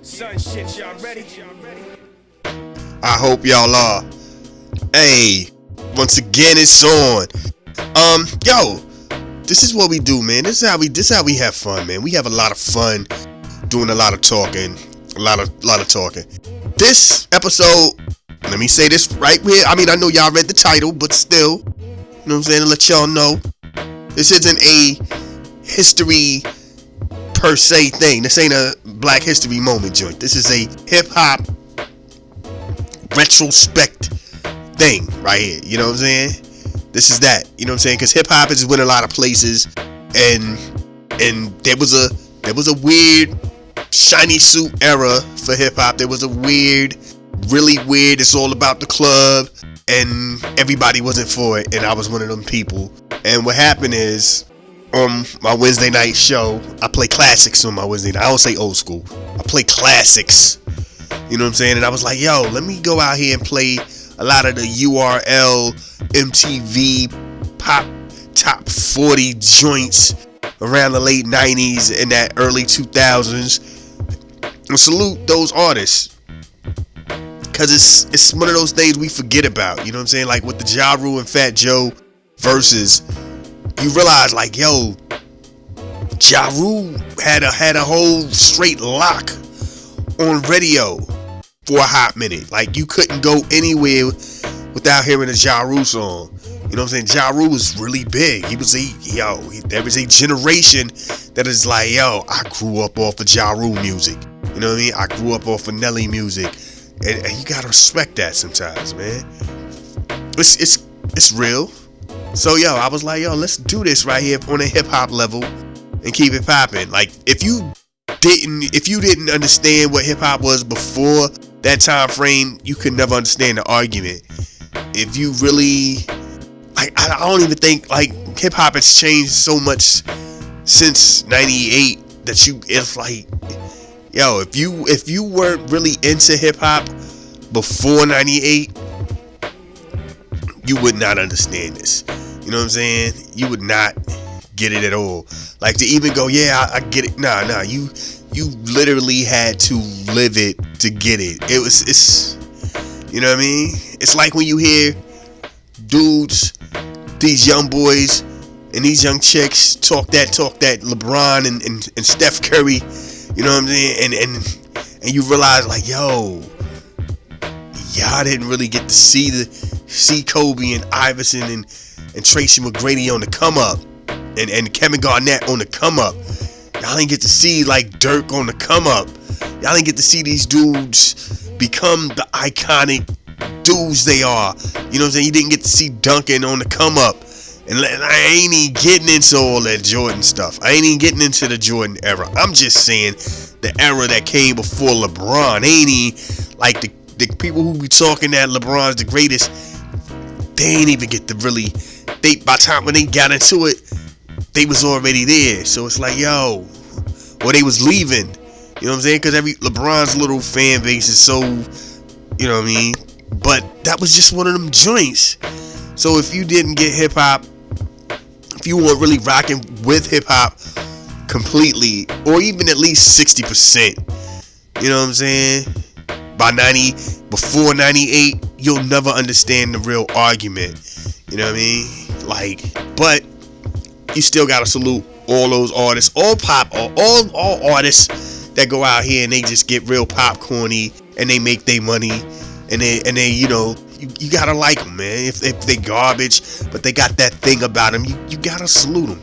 Son shit, y'all ready? I hope y'all are. Hey, once again it's on. Yo, this is what we do, man. This is how we have fun, man. We have a lot of fun doing a lot of talking. A lot of talking. This episode, let me say this right here. I mean, I know y'all read the title, but still, you know what I'm saying, to let y'all know, this isn't a history per se thing. This ain't a Black History Moment joint. This is a hip-hop retrospect thing right here. You know what I'm saying? This is that. You know what I'm saying? Because hip-hop has went a lot of places, and there was a weird shiny suit era for hip-hop. There was a weird, really weird, it's all about the club, and everybody wasn't for it, and I was one of them people. And what happened is, on my Wednesday night show, I play classics on my Wednesday night. I don't say old school. I play classics. You know what I'm saying? And I was like, yo, let me go out here and play a lot of the URL, MTV, pop top 40 joints around the late 90s and that early 2000s. And salute those artists. Because it's one of those things we forget about. You know what I'm saying? Like with the Ja Rule and Fat Joe versus, you realize like, yo, Ja Rule had a whole straight lock on radio for a hot minute. Like you couldn't go anywhere without hearing a Ja Rule song. You know what I'm saying? Ja Rule was really big. There was a generation that is like, yo, I grew up off of Ja Rule music. You know what I mean? I grew up off of Nelly music. And you gotta respect that sometimes, man. It's real. So yo, I was like, yo, let's do this right here on a hip hop level and keep it popping. Like if you didn't understand what hip hop was before that time frame, you could never understand the argument. If you really, like, I don't even think like hip hop has changed so much since '98 that it's like, yo, if you weren't really into hip hop before '98, you would not understand this. You know what I'm saying? You would not get it at all. Like to even go, yeah, I get it. Nah, you literally had to live it to get it. It's, you know what I mean? It's like when you hear dudes, these young boys and these young chicks talk that LeBron and Steph Curry, you know what I'm saying? And you realize like, yo, y'all didn't really get to see Kobe and Iverson and Tracy McGrady on the come up, and Kevin Garnett on the come up. Y'all didn't get to see like Dirk on the come up. Y'all didn't get to see these dudes become the iconic dudes they are. You know what I'm saying? You didn't get to see Duncan on the come up. And I ain't even getting into all that Jordan stuff. I ain't even getting into the Jordan era. I'm just saying the era that came before LeBron. Ain't even like the people who be talking that LeBron's the greatest. They ain't even get to really. By the time when they got into it, they was already there. So it's like, yo, or they was leaving. You know what I'm saying? Because LeBron's little fan base is so, you know what I mean? But that was just one of them joints. So if you didn't get hip hop, if you weren't really rocking with hip hop completely, or even at least 60%, you know what I'm saying? Before 98, you'll never understand the real argument. You know what I mean? Like, but you still gotta salute all those artists, all artists that go out here and they just get real popcorny and they make their money and they you know, you gotta like them, man. If they garbage, but they got that thing about them, you gotta salute them.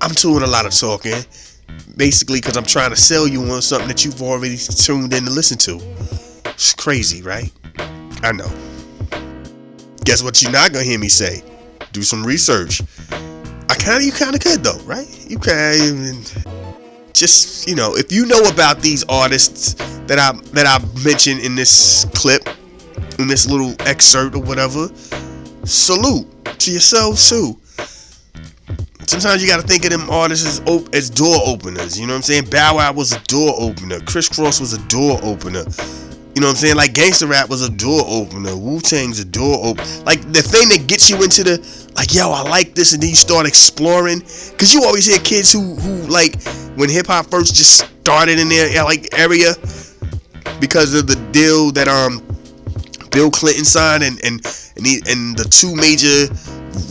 I'm doing a lot of talking, basically, because I'm trying to sell you on something that you've already tuned in to listen to. It's crazy, right? I know. Guess what you're not gonna hear me say? Do some research. You kind of could though, right? You can just, you know, if you know about these artists that I mentioned in this clip, in this little excerpt or whatever, salute to yourselves too. Sometimes you gotta think of them artists as door openers. You know what I'm saying? Bow Wow was a door opener. Criss Cross was a door opener. You know what I'm saying? Like gangster rap was a door opener. Wu-Tang's a door opener. Like the thing that gets you into the like, yo, I like this, and then you start exploring, because you always hear kids who like, when hip-hop first just started in their like area, because of the deal that Bill Clinton signed, and the two major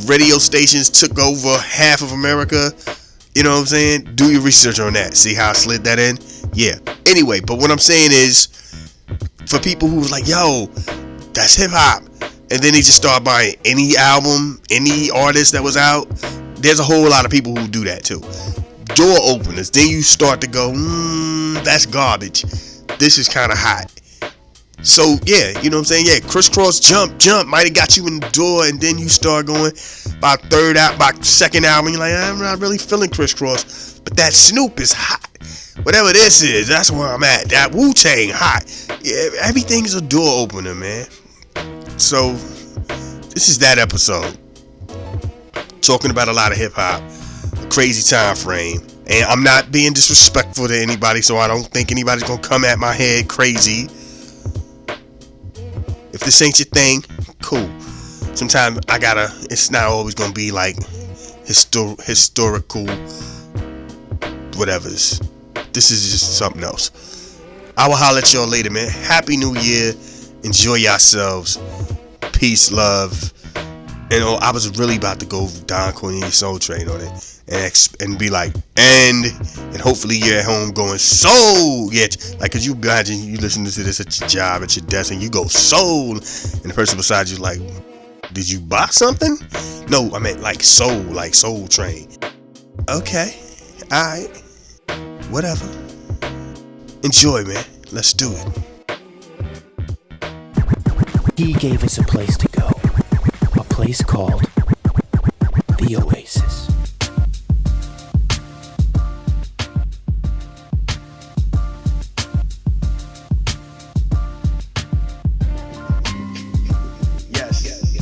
radio stations took over half of America. You know what I'm saying? Do your research on that. See how I slid that in? Yeah. Anyway, but what I'm saying is, for people who's like, yo, that's hip hop, and then they just start buying any album, any artist that was out, there's a whole lot of people who do that too. Door openers. Then you start to go, that's garbage. This is kind of hot. So yeah, you know what I'm saying? Yeah, Crisscross Jump might have got you in the door, and then you start going by second album, you're like, I'm not really feeling Crisscross, but that Snoop is hot. Whatever this is, that's where I'm at. That Wu-Tang hot. Yeah, everything's a door opener, man. So this is that episode, talking about a lot of hip hop, a crazy time frame, and I'm not being disrespectful to anybody, so I don't think anybody's gonna come at my head crazy. If this ain't your thing, cool. Sometimes it's not always gonna be like historical whatevers. This is just something else. I will holler at y'all later, man. Happy New Year. Enjoy yourselves. Peace, love. And I was really about to go Don Cornelius Soul Train on it and be like, and hopefully you're at home going soul. Yeah, like, cause you imagine you listening to this at your job, at your desk, and you go soul, and the person beside you like, did you buy something? No, I meant like soul, like Soul Train. Okay, alright, whatever. Enjoy, man. Let's do it. He gave us a place to go, a place called the Oasis.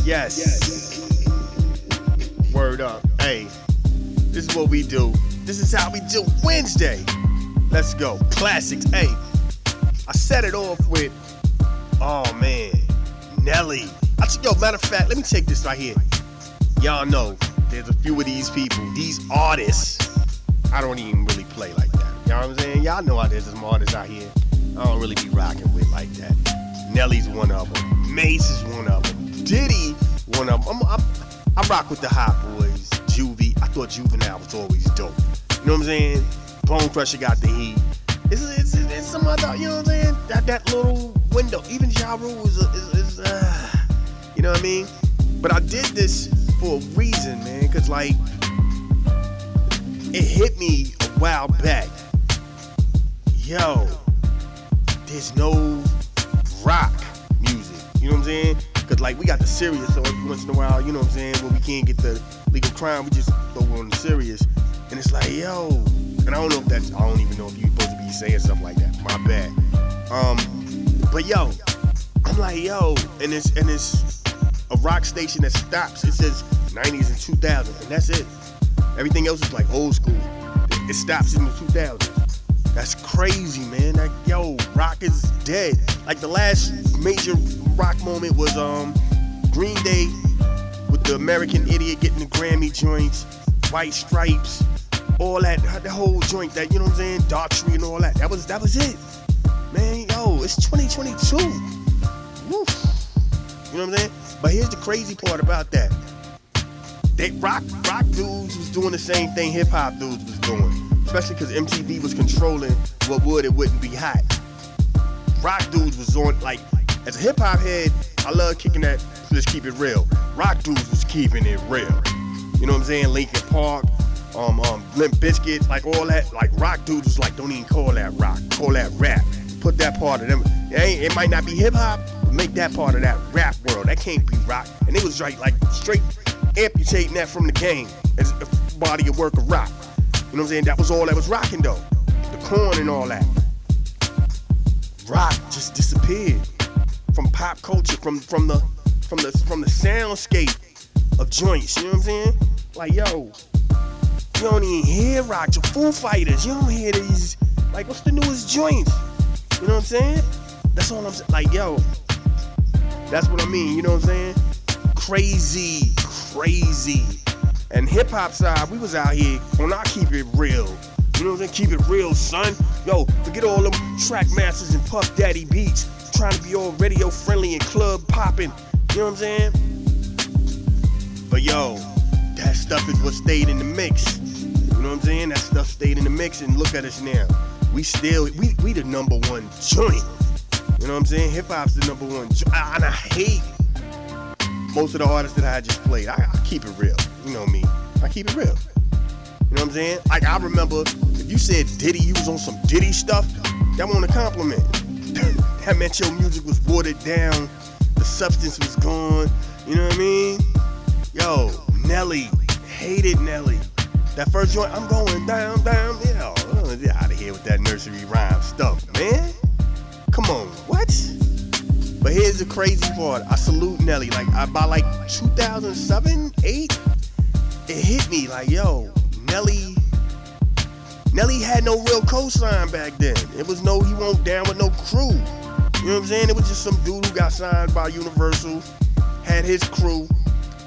Yes. Word up. Hey, this is what we do. This is how we do Wednesday. Let's go. Classics. Hey, I set it off with, oh man, Nelly. Yo, matter of fact, let me take this right here. Y'all know there's a few of these people, these artists, I don't even really play like that. You know what I'm saying? Y'all know there's some artists out here I don't really be rocking with like that. Nelly's one of them. Mace is one of them. Diddy, one of them. I rock with the Hot Boys. Juvie. I thought Juvenile was always dope. You know what I'm saying? Bone Crusher got the heat. It's some other, you know what I'm saying? That little window. Even Ja Rule is you know what I mean? But I did this for a reason, man. Cause like, it hit me a while back. Yo, there's no rock music. You know what I'm saying? Cause like, we got the Sirius, so every once in a while, you know what I'm saying, when we can't get the legal crime, we just throw on the Sirius. And it's like, yo, and I don't even know if you're supposed to be saying stuff like that. My bad. But yo, I'm like, yo, and it's a rock station that stops. It says 90s and 2000, and that's it. Everything else is like old school. It stops in the 2000s. That's crazy, man. Like, yo, rock is dead. Like, the last major rock moment was Green Day with the American Idiot getting the Grammy joints, White Stripes, all that, the whole joint, that, you know what I'm saying, Daughtry and all that. That was it, man. Yo, it's 2022. Woo. You know what I'm saying? But here's the crazy part about that. They rock dudes was doing the same thing hip hop dudes was doing, especially because MTV was controlling what would and wouldn't be hot. Rock dudes was on, like, as a hip hop head, I love kicking that. Let's keep it real. Rock dudes was keeping it real. You know what I'm saying? Linkin Park, Limp Bizkit, like all that. Like, rock dudes was like, don't even call that rock, call that rap. Put that part of them. It might not be hip hop, but make that part of that rap world. That can't be rock. And it was like straight amputating that from the game as a body of work of rock. You know what I'm saying? That was all that was rocking though. The corn and all that. Rock just disappeared from pop culture, from the soundscape of joints. You know what I'm saying? Like, yo, you don't even hear rock. Your Foo Fighters, you don't hear these. Like, what's the newest joints? You know what I'm saying? That's all I'm saying. Like, yo, that's what I mean. You know what I'm saying? Crazy crazy. And hip hop side, we was out here on our keep it real. You know what I'm saying? Keep it real, son. Yo, forget all them track masters and Puff Daddy beats. Trying to be all radio friendly and club popping. You know what I'm saying? But yo, that stuff is what stayed in the mix. You know what I'm saying? That stuff stayed in the mix, and look at us now. We the number one joint. You know what I'm saying? Hip hop's the number one joint. And I hate most of the artists that I just played. I keep it real. You know me. I keep it real. You know what I'm saying? Like, I remember if you said Diddy, you was on some Diddy stuff, that wasn't a compliment. That meant your music was watered down, the substance was gone. You know what I mean? Yo, Nelly, hated Nelly. That first joint, I'm going down, down, get out of here with that nursery rhyme stuff, man. Come on, what? But here's the crazy part. I salute Nelly. Like, by like 2007, 8, it hit me like, yo, Nelly had no real cosign back then. It was he won't down with no crew. You know what I'm saying? It was just some dude who got signed by Universal, had his crew,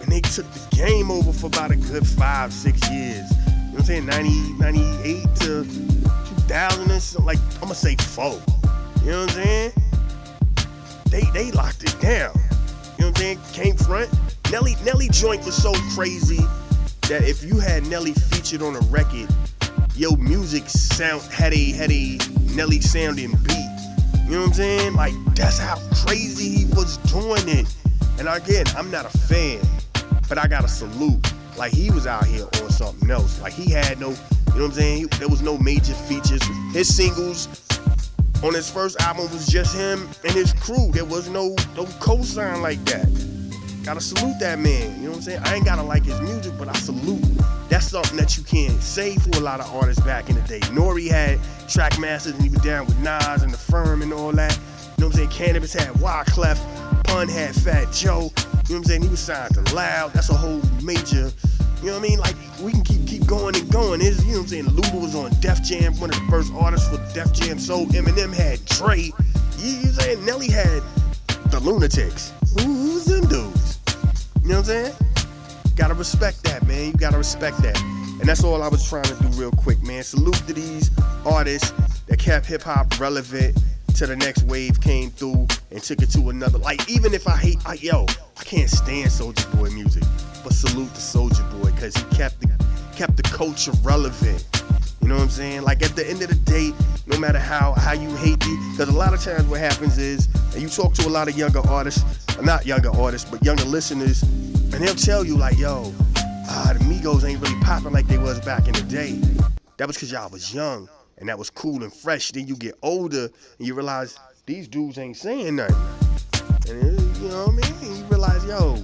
and they took the game over for about a good 5-6 years. You know what I'm saying? 98 to 2000 and something, like, I'm gonna say 4. You know what I'm saying? They locked it down. You know what I'm saying? Came front. Nelly joint was so crazy that if you had Nelly featured on a record, your music had a Nelly sounding beat. You know what I'm saying? Like, that's how crazy he was doing it. And again, I'm not a fan, but I gotta salute. Like, he was out here on something else. Like, he had no, you know what I'm saying? There was no major features. His singles on his first album was just him and his crew. There was no cosign like that. Gotta salute that man. You know what I'm saying? I ain't gotta like his music, but I salute. That's something that you can't say for a lot of artists back in the day. Nori had track masters and he was down with Nas and The Firm and all that. You know what I'm saying? Cannabis had Wyclef. Pun had Fat Joe. You know what I'm saying? He was signed to Loud. That's a whole major, you know what I mean? Like, we can keep going and going. You know what I'm saying? Luda was on Def Jam, one of the first artists for Def Jam Soul. Eminem had Dre. You know what I'm saying? Nelly had the Lunatics. Who's them dudes? You know what I'm saying? Gotta respect that, man. You gotta respect that. And that's all I was trying to do real quick, man. Salute to these artists that kept hip-hop relevant till the next wave came through and took it to another. Like, even if I can't stand Soulja Boy music, but salute to Soulja Boy, because he kept the culture relevant. You know what I'm saying? Like, at the end of the day, no matter how you hate me, because a lot of times what happens is, and you talk to a lot of younger artists, not younger artists, but younger listeners, and they'll tell you like, yo, the Migos ain't really popping like they was back in the day. That was because y'all was young, and that was cool and fresh. Then you get older, and you realize these dudes ain't saying nothing. And you know what I mean? You realize, yo,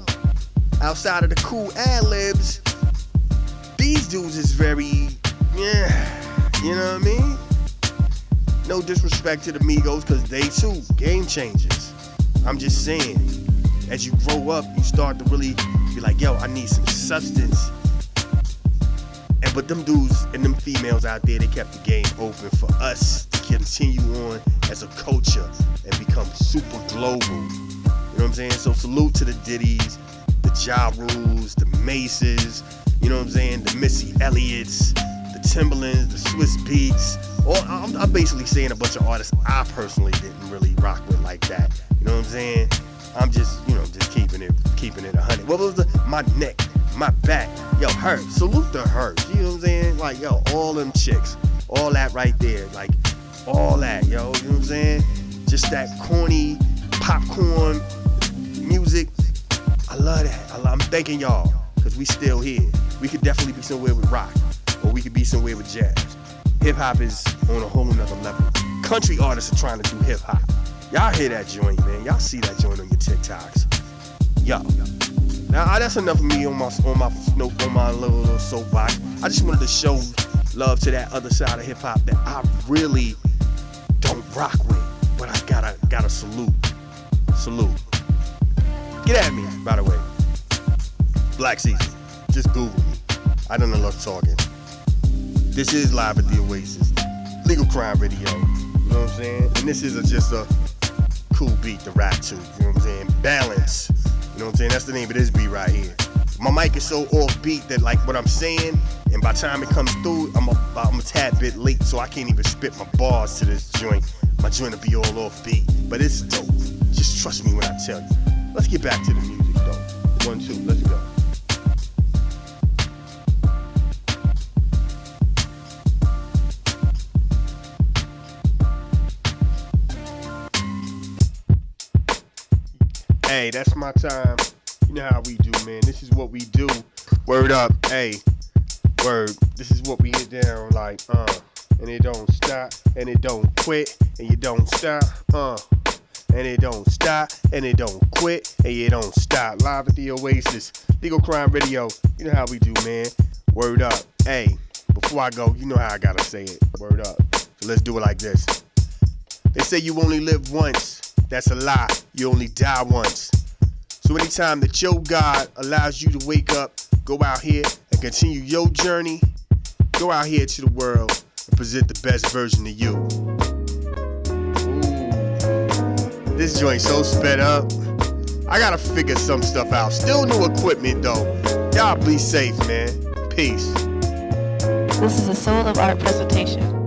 outside of the cool ad-libs, these dudes is very, you know what I mean? No disrespect to the Migos, because they too, game changers. I'm just saying, as you grow up, you start to really be like, yo, I need some substance. But them dudes and them females out there, they kept the game open for us to continue on as a culture and become super global. You know what I'm saying? So salute to the Diddies, the Ja Rules, the Maces, you know what I'm saying? The Missy Elliott's, the Timbalands, the Swiss Beats. I'm basically saying a bunch of artists I personally didn't really rock with like that. You know what I'm saying? I'm just, just keeping it 100. What was my neck, my back? Yo, her. Salute to her. You know what I'm saying? Like, yo, all them chicks, all that right there, like, all that, yo. You know what I'm saying? Just that corny popcorn music. I love that. I'm thanking y'all, because we still here. We could definitely be somewhere with rock, or we could be somewhere with jazz. Hip hop is on a whole nother level. Country artists are trying to do hip hop. Y'all hear that joint, man. Y'all see that joint on your TikToks. Yo. Now that's enough of me on my little soapbox. I just wanted to show love to that other side of hip hop that I really don't rock with, but I gotta salute. Salute. Get at me, by the way. Black Caesar. Just Google me. I done enough talking. This is Live at the Oasis, Legal Crime Radio. You know what I'm saying? And this is just a cool beat to rap to. You know what I'm saying? Balance. You know what I'm saying? That's the name of this beat right here. my mic is so offbeat that like what I'm saying, and by the time it comes through, I'm a tad bit late, so I can't even spit my bars to this joint. My joint will be all offbeat, but it's dope. Just trust me when I tell you. Let's get back to the music though. 1, 2, let's go. Hey, that's my time. You know how we do, man. This is what we do. Word up, hey. Word. This is what we get down like, and it don't stop, and it don't quit, and you don't stop, and it don't stop, and it don't quit, and you don't stop. Live at the Oasis, Legal Crime Radio. You know how we do, man. Word up, hey. Before I go, you know how I gotta say it. Word up. So let's do it like this. They say you only live once. That's a lie. You only die once. So anytime that your God allows you to wake up, go out here and continue your journey, go out here to the world and present the best version of you. Ooh. This joint so sped up. I gotta figure some stuff out. Still new equipment though. Y'all be safe, man. Peace. This is a Soul of Art presentation.